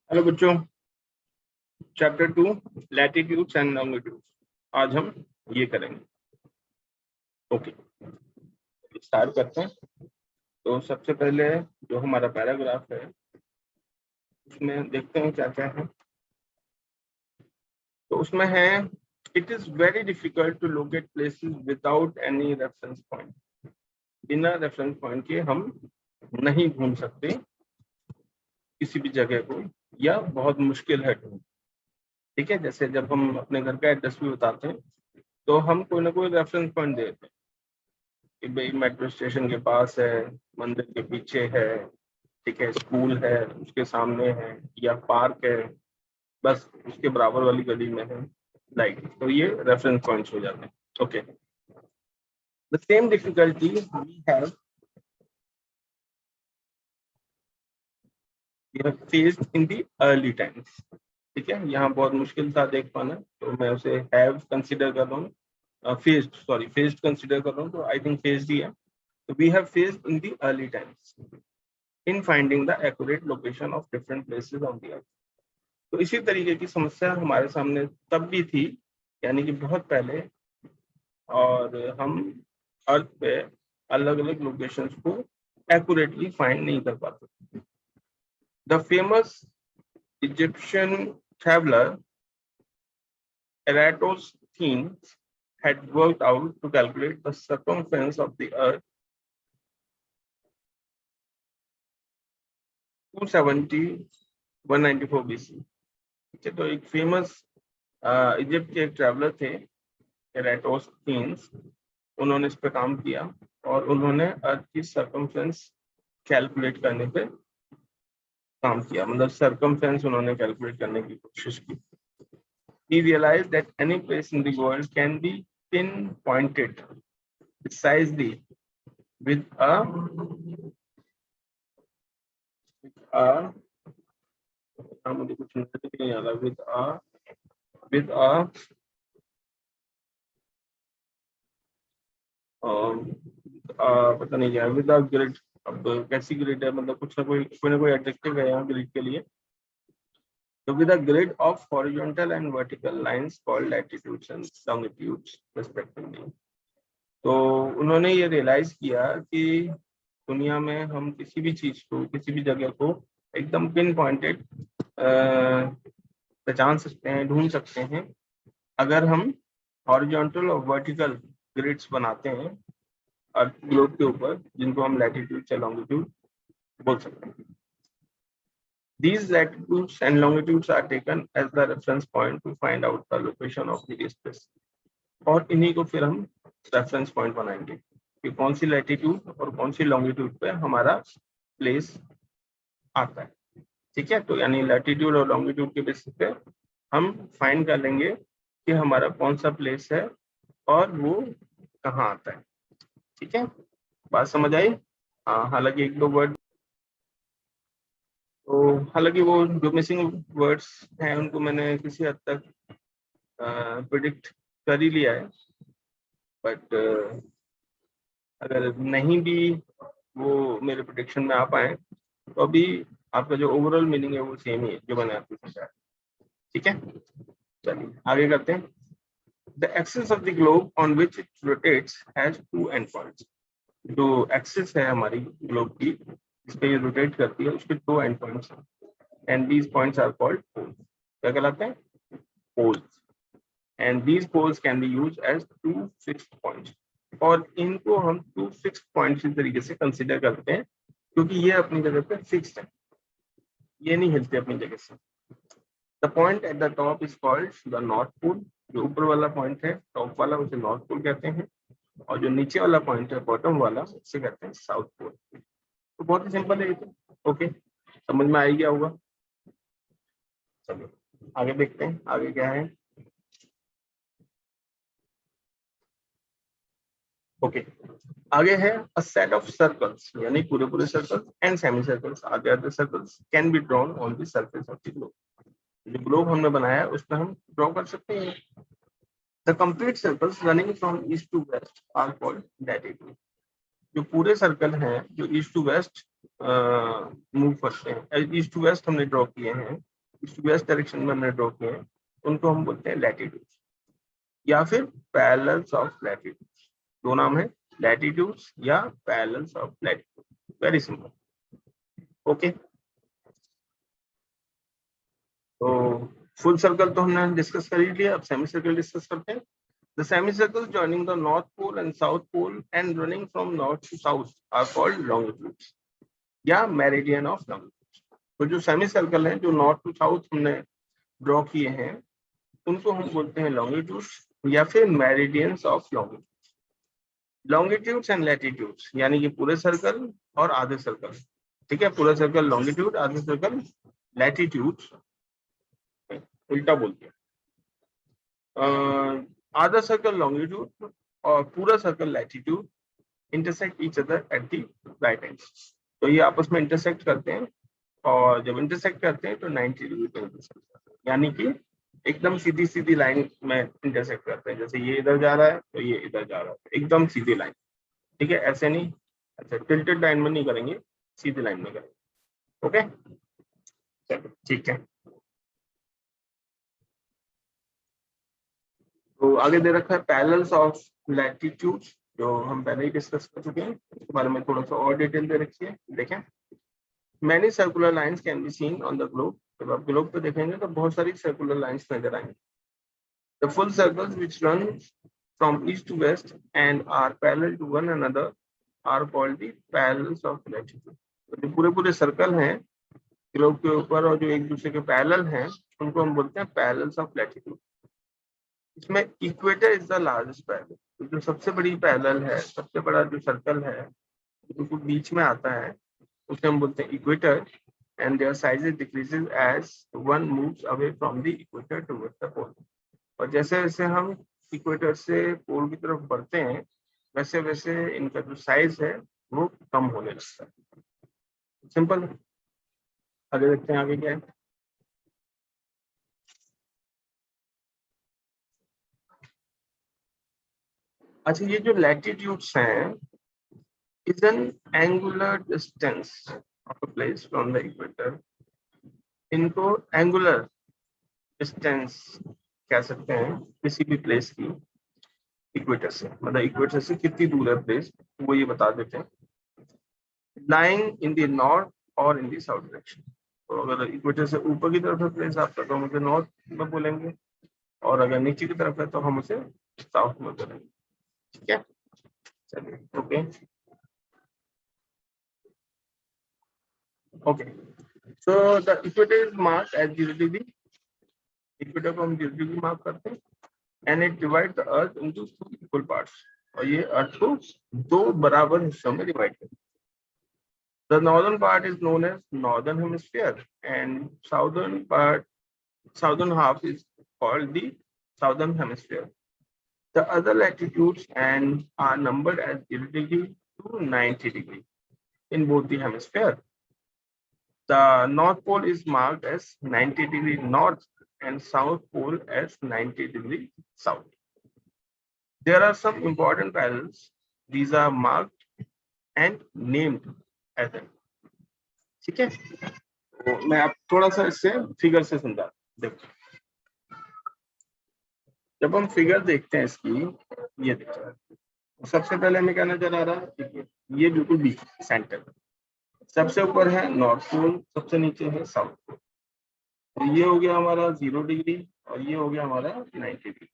Hello बच्चों, chapter 2 latitudes and longitudes आज हम ये करेंगे। ओके, स्टार्ट करते हैं। तो सबसे पहले जो हमारा पैराग्राफ है उसमें देखते हैं क्या क्या है। तो उसमें है, it is very difficult to locate places without any reference point. बिना रेफरेंस पॉइंट के हम नहीं ढूंढ सकते किसी भी जगह को, या बहुत मुश्किल है ढूंढ। ठीक है, जैसे जब हम अपने घर का एड्रेस भी बताते हैं तो हम कोई ना कोई रेफरेंस पॉइंट देते हैं कि भाई मेट्रो स्टेशन के पास है, मंदिर के पीछे है, ठीक है, स्कूल है उसके सामने है, या पार्क है बस उसके बराबर वाली गली में है, लाइक। तो ये रेफरेंस पॉइंट्स हो जाते हैं। Okay, the same difficulty we have faced in the early times. ठीक है, यहाँ बहुत मुश्किल था देख पाना, तो मैं उसे हैव कंसिडर कर रहा हूँ, फेस्ड कंसिडर कर रहा हूँ, तो आई थिंक फेस्ड ही है। तो we have faced in the early times in finding the accurate location of different places on the earth। तो इसी तरीके की समस्या हमारे सामने तब भी थी, यानी कि बहुत पहले, और हम अर्थ पे अलग अलग लोकेशंस को एक्यूरेटली फाइंड नहीं कर पाते। The famous Egyptian traveller Eratosthenes had worked out to calculate the circumference of the earth 270-194 BC। तो एक फेमस इजिप्ट के एक ट्रैवलर थे एराटोस्थीन्स, उन्होंने इस पे काम किया और उन्होंने अर्थ की सर्कमफ्रेंस कैलकुलेट करने पे काम किया, मतलब सर्कमफ्रेंस उन्होंने कैलकुलेट करने की कोशिश की। He realized that any place in the world can be pinpointed precisely with मुझे कुछ नहीं आ रहा, with a पता नहीं क्या विद अ ग्रिड। अब कैसी ग्रिड है, मतलब कुछ ना कोई एडजेक्टिव है यहाँ ग्रिड के लिए। तो with a grid of horizontal and vertical lines called latitudes and longitudes respectively. तो उन्होंने ये रियलाइज किया कि दुनिया में हम किसी भी चीज को, किसी भी जगह को एकदम पिन पॉइंटेड पहचान सकते हैं, ढूंढ सकते हैं, अगर हम हॉरिजॉन्टल और वर्टिकल ग्रिड्स बनाते हैं अर्थ ग्लोब के ऊपर, जिनको हम लैटिट्यूड या लॉन्गिट्यूड बोल सकते हैं। These latitudes and longitudes are taken as the reference point to find out the location of the space। और इन्हीं को फिर हम रेफरेंस पॉइंट बनाएंगे कि कौन सी लैटिट्यूड और कौन सी लॉन्गिट्यूड पे हमारा प्लेस आता है। ठीक है, तो यानी लैटिट्यूड और लॉन्गिट्यूड के बेसिस पे हम फाइंड कर लेंगे कि हमारा कौन सा प्लेस है और वो कहाँ आता है। ठीक है, बात समझ आई? हालांकि एक दो वर्ड, तो हालांकि वो जो मिसिंग वर्ड्स हैं उनको मैंने किसी हद तक प्रिडिक्ट कर ही लिया है, बट अगर नहीं भी वो मेरे प्रिडिक्शन में आ पाए तो अभी आपका जो ओवरऑल मीनिंग है वो सेम ही है जो मैंने आपको समझाया। ठीक है, चलिए आगे करते हैं। The axis of the globe on which it rotates has two end points. जो एक्सिस है हमारी ग्लोब की, इस पे ये रोटेट करती है, उसके दो एंड पॉइंट्स हैं, and these points are called poles. क्या कहलाते हैं? Poles. And these poles can be used as two fixed points. और इनको हम टू फिक्स्ड पॉइंट्स इस तरीके से कंसीडर करते हैं क्योंकि ये अपनी जगह पे फिक्स्ड है, ये नहीं हिलते अपनी जगह से। The point at the top is called the north pole. जो ऊपर वाला पॉइंट है टॉप वाला, उसे नॉर्थ पोल कहते हैं, और जो नीचे वाला पॉइंट है बॉटम वाला, उसे कहते हैं साउथ पोल। तो बहुत ही सिंपल है ये तो। ओके, समझ में आ गया होगा। चलो आगे देखते हैं, आगे क्या है। ओके, आगे है अ सेट ऑफ सर्कल्स, यानी पूरे पूरे circles and semi circles are other circles can be drawn on the surface of the globe. जो ग्लोब हमने बनाया है उस पर हम ड्रॉ कर सकते हैं। The complete circles running from east to west are called latitude. जो पूरे सर्कल हैं जो ईस्ट टू वेस्ट मूव करते हैं, ईस्ट टू वेस्ट हमने ड्रॉ किए हैं, ईस्ट वेस्ट डायरेक्शन में हमने ड्रॉ किए हैं, उनको हम बोलते हैं लैटिट्यूड्स या फिर पैरेलल्स ऑफ लैटिट्यूड्स। दो नाम है, लैटिट्यूड्स या parallels of latitude, very simple. Okay, तो फुल सर्कल तो हमने डिस्कस कर ही लिया, अब सेमी सर्कल डिस्कस करते हैं। The semicircles joining the North Pole and South Pole and running from north to south are called longitudes या मेरिडियन ऑफ longitudes। तो जो सेमी सर्कल है जो नॉर्थ टू साउथ हमने ड्रॉ किए हैं उनको हम बोलते हैं लॉन्गिट्यूड्स या फिर meridians of longitudes. Longitudes and latitudes यानी कि पूरे सर्कल और आधे सर्कल, ठीक है, पूरा सर्कल लॉन्गिट्यूड, आधे सर्कल लैटिट्यूड्स, उल्टा बोलते हैं। आधा सर्कल लॉन्गिट्यूड और पूरा circle latitude intersect each other at the right angles. तो ये आपस में इंटरसेक्ट करते हैं और जब इंटरसेक्ट करते हैं तो 90 डिग्री पे इंटरसेक्ट करते हैं, यानी कि एकदम सीधी सीधी लाइन में इंटरसेक्ट करते हैं। जैसे ये इधर जा रहा है तो ये इधर जा रहा है, एकदम सीधी लाइन, ठीक है, ऐसे नहीं, अच्छा टिल्टेड लाइन में नहीं करेंगे, सीधी लाइन में करेंगे। ओके, चलो ठीक है। तो आगे दे रखा है पैरेलल्स ऑफ लैटिट्यूड्स, जो हम पहले ही डिस्कस कर चुके हैं, इसके बारे में थोड़ा सा और डिटेल दे रखी है। देखें, many circular lines can be seen on the globe. जब आप ग्लोब पे देखेंगे तो बहुत सारी सर्कुलर लाइंस नजर आएंगी। The full circles which run from east to west and are parallel to one another are called the parallels of latitude. तो जो पूरे पूरे सर्कल हैं ग्लोब के ऊपर और जो एक दूसरे के पैरेलल हैं उनको हम बोलते हैं पैरेलल्स ऑफ लैटिट्यूड। इसमें equator is the largest parallel, तो जो सबसे बड़ी पैरेलल है, सबसे बड़ा जो सर्कल है जो बीच में आता है उसे हम बोलते हैं equator, and their size decreases as one moves away from the equator towards the pole. और जैसे जैसे हम इक्वेटर से पोल की तरफ बढ़ते हैं वैसे वैसे इनका जो साइज है वो कम होने लगता है। सिंपल। आगे देखते हैं आगे क्या है। अच्छा, ये जो लैटिट्यूड्स हैं is an angular distance of a place from the equator। इनको एंगुलर डिस्टेंस कह सकते हैं किसी भी प्लेस की इक्वेटर से, मतलब इक्वेटर से कितनी दूर है प्लेस वो ये बता देते हैं। लाइंग इन द नॉर्थ और इन द साउथ डायरेक्शन। तो अगर इक्वेटर से ऊपर की तरफ है प्लेस आपका तो हम उसे नॉर्थ में बोलेंगे, और अगर नीचे की तरफ है तो हम उसे साउथ में बोलेंगे, ठीक है। चलिए okay okay. So the equator is marked as 0 degree। Equator को हम 0 डिग्री मार्क करते हैं, and it divide the earth into 2 equal parts. और ये अर्थ को 2 बराबर हिस्सों में डिवाइड करते हैं। The northern part is known as northern hemisphere and southern half is called the southern hemisphere. The other latitudes and are numbered as 0 degree to 90 degree in both the hemisphere। The North Pole is marked as 90 degree north and South Pole as 90 degree south। There are some important parallels. These are marked and named as them। ठीक है, तो मैं आप थोड़ा सा इससे figure से समझा। देखो, जब हम फिगर देखते हैं इसकी, ये देखो, सबसे पहले हमें क्या नजर आ रहा है, देखिए ये बिल्कुल बीच सेंटर, सबसे ऊपर है नॉर्थ पोल, सबसे नीचे है साउथ पोल। तो ये हो गया हमारा 0 डिग्री और ये हो गया हमारा 90 डिग्री।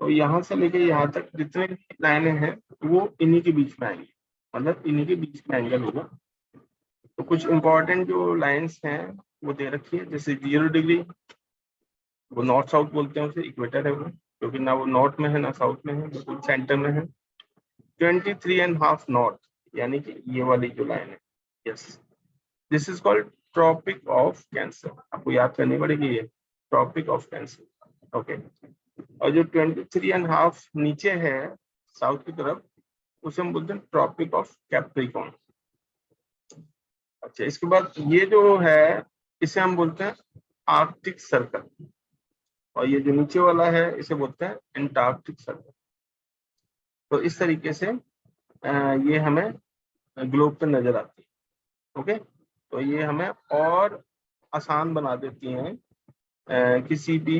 तो यहाँ से लेके यहाँ तक जितने लाइनें हैं वो इन्हीं के बीच में आएंगी, मतलब इन्हीं के बीच में एंगल होगा। तो कुछ इंपॉर्टेंट जो लाइंस हैं वो दे रखी है, जैसे 0 डिग्री वो नॉर्थ साउथ बोलते हैं, उसे इक्वेटर है वो, क्योंकि ना वो नॉर्थ में है ना साउथ में है, बिल्कुल सेंटर में है। 23.5 नॉर्थ यानी कि ये वाली जो लाइन है, yes, this is called tropic of cancer. आपको याद करनी पड़ेगी ये ट्रॉपिक ऑफ कैंसर। ओके, और जो 23.5 नीचे है साउथ की तरफ उसे हम बोलते हैं ट्रॉपिक ऑफ कैप्रिकॉर्न। अच्छा, इसके बाद ये जो है इसे हम बोलते हैं आर्कटिक सर्कल, और ये जो नीचे वाला है इसे बोलते हैं एंटार्क्टिक सर्कल। तो इस तरीके से ये हमें ग्लोब पे नजर आती है। ओके, तो ये हमें और आसान बना देती हैं किसी भी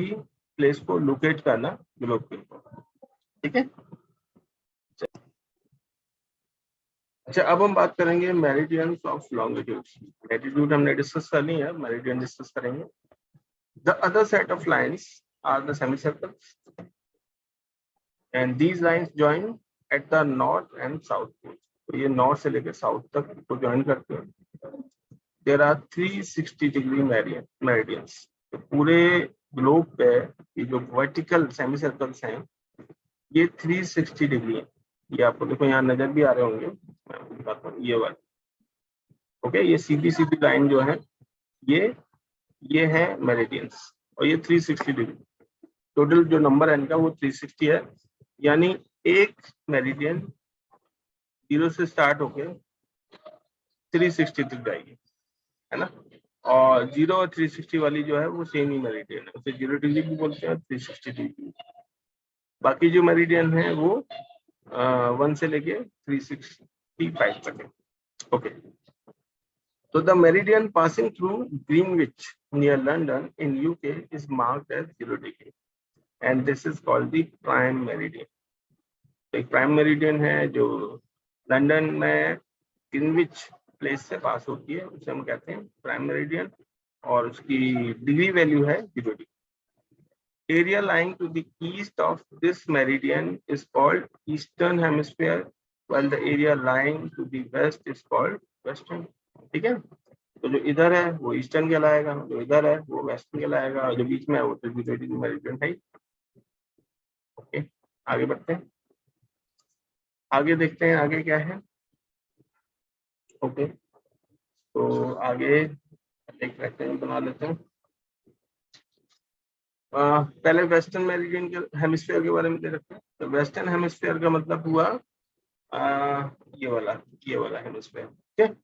प्लेस को लोकेट करना ग्लोब के ऊपर। ठीक है। अच्छा, अब हम बात करेंगे मेरिडियंस ऑफ लॉन्गिट्यूड। लैटिट्यूड हमने डिस्कस कर ली है, मेरिडियन डिस्कस करेंगे। The other set of lines are the semicircles and these lines join at the north and south pole. तो ये नॉर्थ से लेकर साउथ तक को ज्वाइन करते हैं। There are 360 degree meridians. तो पूरे ग्लोब पे ये जो वर्टिकल सेमीसर्कल्स हैं ये 360 डिग्री है। ये आपको देखो यहाँ नजर भी आ रहे होंगे, मैं आपको दिखाता हूँ, ये वाला। ओके, ये सीधी सीधी लाइन जो है ये है मेरिडियंस, और ये 360 डिग्री। टोटल जो नंबर है इनका वो 360 है। यानी एक मेरिडियन 0 से स्टार्ट होके 360 तक जाएगी, है ना। और 0 और 360 वाली जो है वो सेम ही मेरिडियन है, उसे 0 डिग्री भी बोलते हैं, 360 डिग्री। बाकी जो मेरिडियन है वो 1 से लेके 365 तक है। Okay, so the meridian passing through Greenwich near London in UK is marked as 0 degree, and this is called the prime meridian. तो एक प्राइम मेरिडियन है जो लंदन में ग्रीनविच प्लेस से पास होती है, उसे हम कहते हैं प्राइम मेरिडियन, और उसकी डिग्री वैल्यू है 0 degree. Area lying to the east of this meridian is called eastern hemisphere, while the area lying to the west is called western. ठीक है, तो जो इधर है वो ईस्टर्न कहलाएगा, जो इधर है वो वेस्टर्न कहलाएगा, और जो बीच में है वो 0 डिग्री मेरिडियन है। ओके, आगे बढ़ते हैं, आगे देखते हैं आगे क्या है। ओके, तो आगे देख लेते हैं, बना लेते हैं। पहले वेस्टर्न मेरिडियन के हेमिस्फीयर के बारे में दे रखते हैं। तो वेस्टर्न हेमिस्फीयर का मतलब हुआ ये वाला हेमिस्फीयर। ठीक है,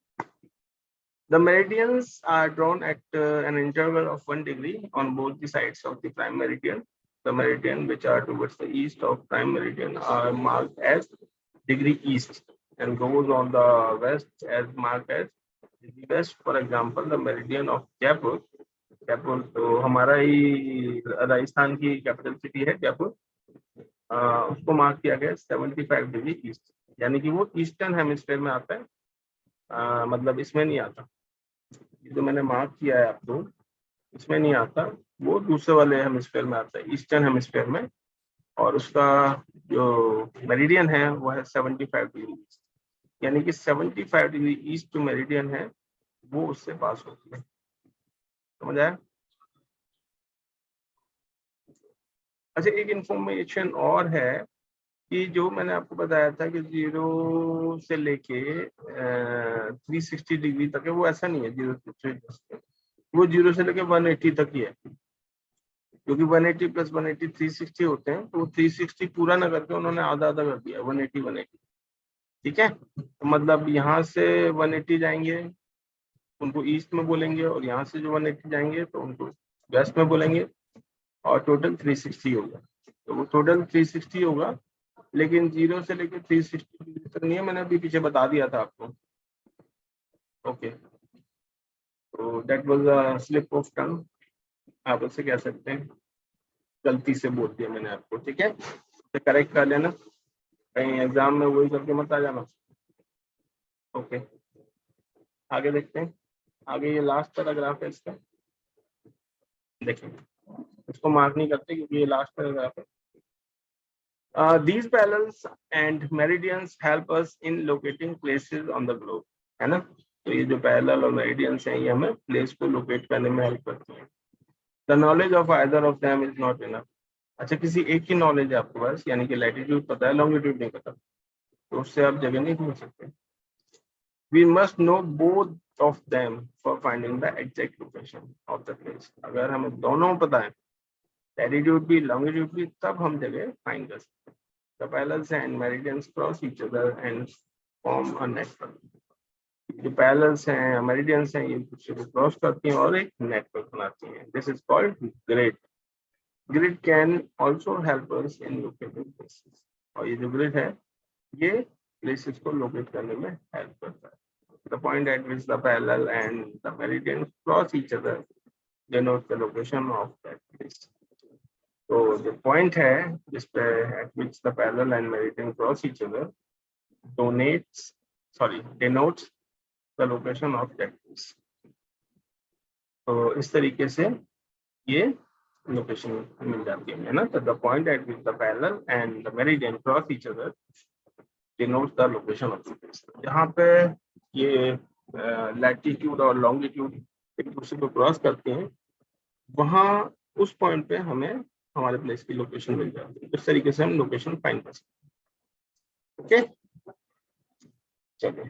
the meridians are drawn at an interval of 1 degree on both the sides of the prime meridian. The meridian which are towards the east of prime meridian are marked as degree east, and goes on the west as marked as degree west. For example, the meridian of Jaipur, तो हमारा ही राजस्थान की capital city है जयपुर, उसको mark किया गया 75 degree east, यानी कि वो ईस्टर्न हेमिस्फीयर में आता है। मतलब इसमें नहीं आता, जो मैंने मार्क किया है आपको इसमें नहीं आता, वो दूसरे वाले हेमिस्फीयर में आता है, ईस्टर्न हेमिस्फीयर में, और उसका जो मेरिडियन है वो है 75 डिग्री ईस्ट, यानी कि 75 डिग्री ईस्ट जो मेरिडियन है वो उससे पास होती है। समझ आया? अच्छा, एक इंफॉर्मेशन और है कि जो मैंने आपको बताया था कि 0 से लेके 360 डिग्री तक है, वो ऐसा नहीं है। 0 से वो 0 से लेके 180 तक ही है, क्योंकि 180 प्लस 180 360 होते हैं, तो 360 पूरा ना करके उन्होंने आधा आधा कर दिया, 180। ठीक है, तो मतलब यहाँ से 180 जाएंगे उनको ईस्ट में बोलेंगे, और यहाँ से जो 180 जाएंगे तो उनको वेस्ट में बोलेंगे, और टोटल 360 होगा। तो वो टोटल 360 होगा, लेकिन 0 से लेकर 360 तक नहीं है, मैंने अभी पीछे बता दिया था आपको। ओके, तो that was a slip of tongue, आप उसे कह सकते हैं गलती से बोल दिया मैंने आपको। ठीक है, तो करेक्ट कर लेना, कहीं एग्जाम में वही करके मत आ जाना। ओके, आगे देखते हैं। आगे ये लास्ट पैराग्राफ है इसका, देखिए इसको मार्क नहीं करते क्योंकि ये लास्ट पैराग्राफ है। These parallels and meridians help us in locating places on the globe, है ना। तो ये जो पैरेलल और मेरिडियंस हैं ये हमें प्लेस को लोकेट करने में हेल्प करते हैं। The knowledge of either of them is not enough. अच्छा, किसी एक की नॉलेज है आपके पास, यानी कि लैटिट्यूड पता है, लॉन्गिट्यूड नहीं पता, तो उससे आप जगह नहीं ढूंढ सकते। We must know both of them for finding the exact location of the place. अगर हमें दोनों पता है, लैटिट्यूड भी लॉन्गिट्यूड भी, तब हम जगह फाइंड कर सकते हैं। The parallels and meridians cross each other and form a network. जो parallels हैं meridians हैं, ये एक दूसरे को क्रॉस करती हैं और एक नेटवर्क बनाती हैं। This is called grid. Grid can also help us in locating places. और ये जो grid है ये places को locate करने में help करता है। The point at which the parallel and the meridian cross each other denotes the location of that place. तो जो पॉइंट है जिस पे at which the parallel and meridian cross each other denotes the location of that place. तो इस तरीके से ये लोकेशन मिल जाती है ना. तो the point eight which the parallel and the meridian cross each other denotes the location of the place. जहाँ पे ये लैटिट्यूड और लॉन्गिट्यूड एक दूसरे को क्रॉस करते हैं, वहाँ उस पॉइंट पे हमें हमारे प्लेस की लोकेशन मिल जाती है. इस तरीके से हम लोकेशन फाइंड कर सकते हैं. ओके, चलिए.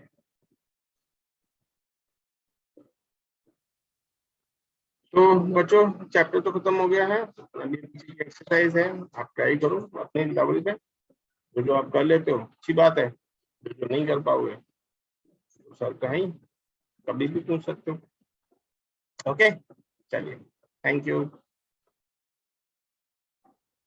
तो बच्चों चैप्टर तो खत्म हो गया है. अभी एक्सरसाइज है, आप ट्राई करो अपने लेवल पे. जो आप कर लेते हो अच्छी बात है, जो नहीं कर पाओगे तो सर कहीं कभी भी पूछ सकते हो. ओके, चलिए, थैंक यू.